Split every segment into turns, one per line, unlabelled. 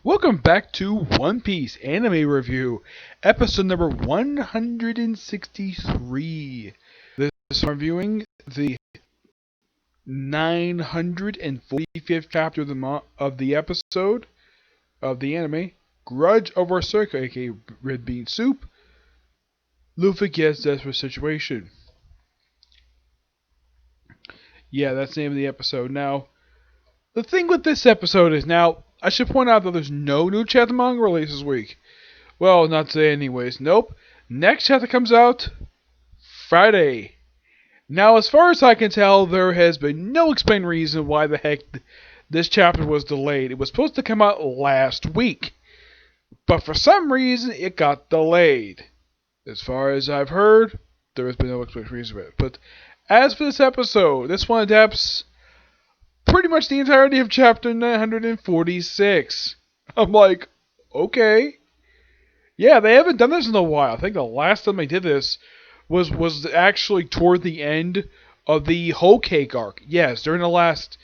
Welcome back to One Piece Anime Review, episode number 163. This is reviewing the 945th chapter of the episode of the anime, Grudge over Oshiruko, aka Red Bean Soup. Luffy gets desperate situation. Yeah, that's the name of the episode. Now, the thing with this episode is I should point out that there's no new chapter manga release this week. Well, not today anyways. Nope. Next chapter comes out Friday. Now, as far as I can tell, there has been no explained reason why the heck this chapter was delayed. It was supposed to come out last week, but for some reason it got delayed. As far as I've heard, there has been no explained reason for it. But as for this episode, this one adapts pretty much the entirety of chapter 946. I'm like, okay. Yeah, they haven't done this in a while. I think the last time they did this was actually toward the end of the whole cake arc. Yes, during the last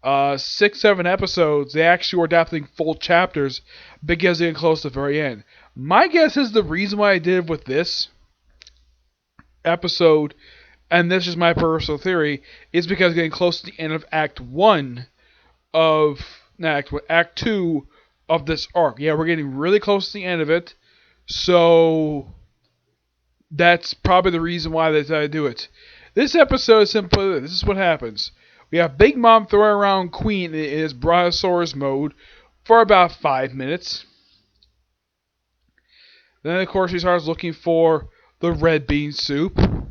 6-7 episodes, they actually were adapting full chapters because they get close to the very end. My guess is the reason why I did it with this episode, and this is my personal theory, is because getting close to the end of Act 1 of Act 2 of this arc. Yeah, we're getting really close to the end of it. So that's probably the reason why they decided to do it. This episode is simply this is what happens. We have Big Mom throwing around Queen in his Brontosaurus mode for about 5 minutes. Then, of course, she starts looking for the red bean soup. Of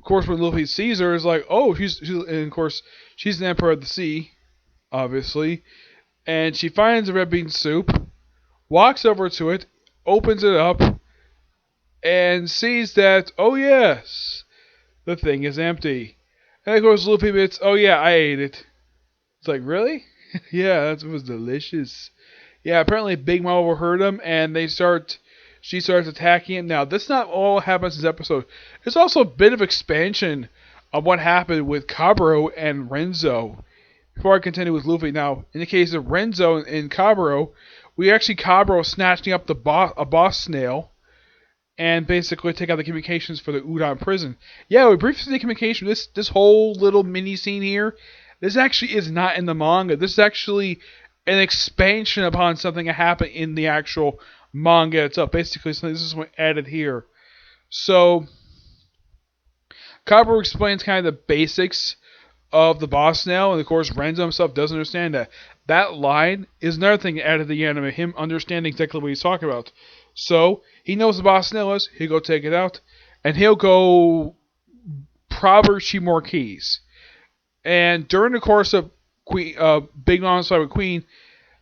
course, when Luffy sees her, is like, oh, and of course, she's an Emperor of the Sea, obviously. And she finds the red bean soup, walks over to it, opens it up, and sees that, oh yes, the thing is empty. And of course Luffy admits, oh yeah, I ate it. It's like, really? Yeah, that was delicious. Yeah, apparently Big Mom overheard him, and she starts attacking him. Now, this not all happens in this episode. There's also a bit of expansion of what happened with Kaburo and Renzo. Before I continue with Luffy, now, in the case of Renzo and Kaburo, we actually Kaburo snatching up a boss snail and basically take out the communications for the Udon prison. Yeah, we briefly see the communication. This whole little mini scene here, this actually is not in the manga. This is actually an expansion upon something that happened in the actual manga itself. Basically, so this is what added here. So, Kaburo explains kind of the basics of the boss snail, and of course Renzo himself doesn't understand that. That line is another thing added to the anime, him understanding exactly what he's talking about. So, he knows the boss snail is, he'll go take it out, and he'll go probably she more keys. And during the course of Big Mom's fight with Queen,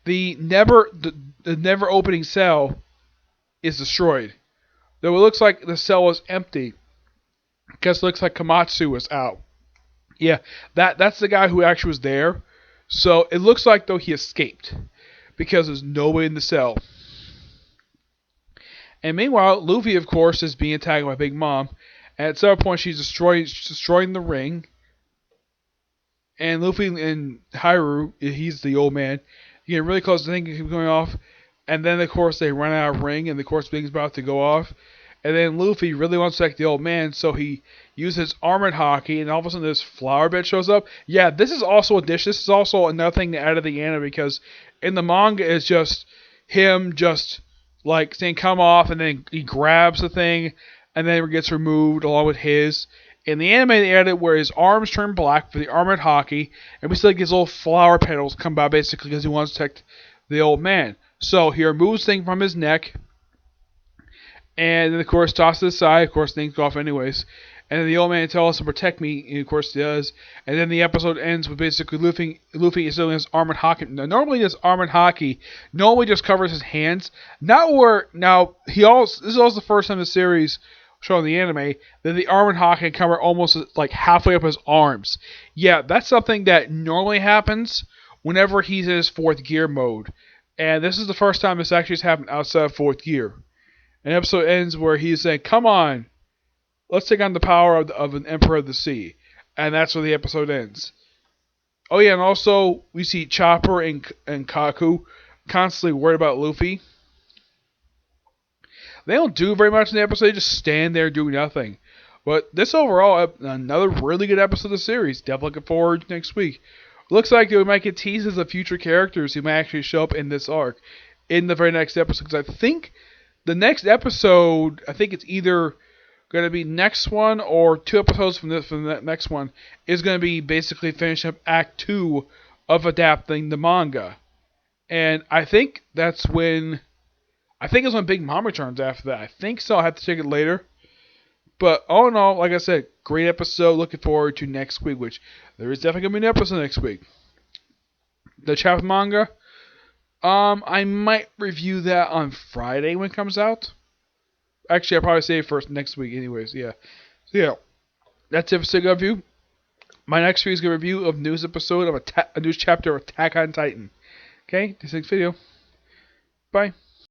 the never opening cell is destroyed. Though it looks like the cell was empty, because it looks like Komatsu was out. Yeah, that's the guy who actually was there. So it looks like though he escaped, because there's nobody in the cell. And meanwhile, Luffy, of course, is being attacked by Big Mom. And at some point, she's destroying the ring. And Luffy and Hyrule, he's the old man, get really close to the thing keep going off. And then, of course, they run out of ring, and of course, Big's about to go off. And then Luffy really wants to attack the old man, so he uses armored hockey, and all of a sudden this flower bed shows up. Yeah, this is also a dish. This is also another thing to add to the anime, because in the manga, it's just him just like saying come off, and then he grabs the thing, and then it gets removed along with his. In the anime, they added where his arms turn black for the armored hockey, and we still get his little flower petals come by basically because he wants to protect the old man. So he removes things from his neck, and then of course tosses it aside. Of course things go off anyways. And then the old man tells us to protect me, and of course he does. And then the episode ends with basically Luffy is still in his armored hockey. Now, normally this armored hockey normally just covers his hands. This is also the first time in the series showing the anime that the armored hockey can cover almost like halfway up his arms. Yeah, that's something that normally happens whenever he's in his fourth gear mode. And this is the first time this actually has happened outside of fourth gear. And the episode ends where he's saying, come on, let's take on the power of an Emperor of the Sea. And that's where the episode ends. Oh yeah, and also we see Chopper and Kaku constantly worried about Luffy. They don't do very much in the episode. They just stand there doing nothing. But this overall, another really good episode of the series. Definitely looking forward to next week. Looks like we might get teases of future characters who might actually show up in this arc in the very next episode. Because I think the next episode, I think it's either going to be next one or 2 episodes from the next one, is going to be basically finishing up Act 2 of adapting the manga. And I think that's when... I think it's when Big Mom returns after that. I think so. I'll have to check it later. But all in all, like I said, great episode. Looking forward to next week, which there is definitely going to be an episode next week. The chapter manga, I might review that on Friday when it comes out. Actually, I'll probably say it first next week anyways, yeah. So yeah, that's it for Sig Review. My next week's going to review of news episode of a news chapter of Attack on Titan. Okay, this next video. Bye.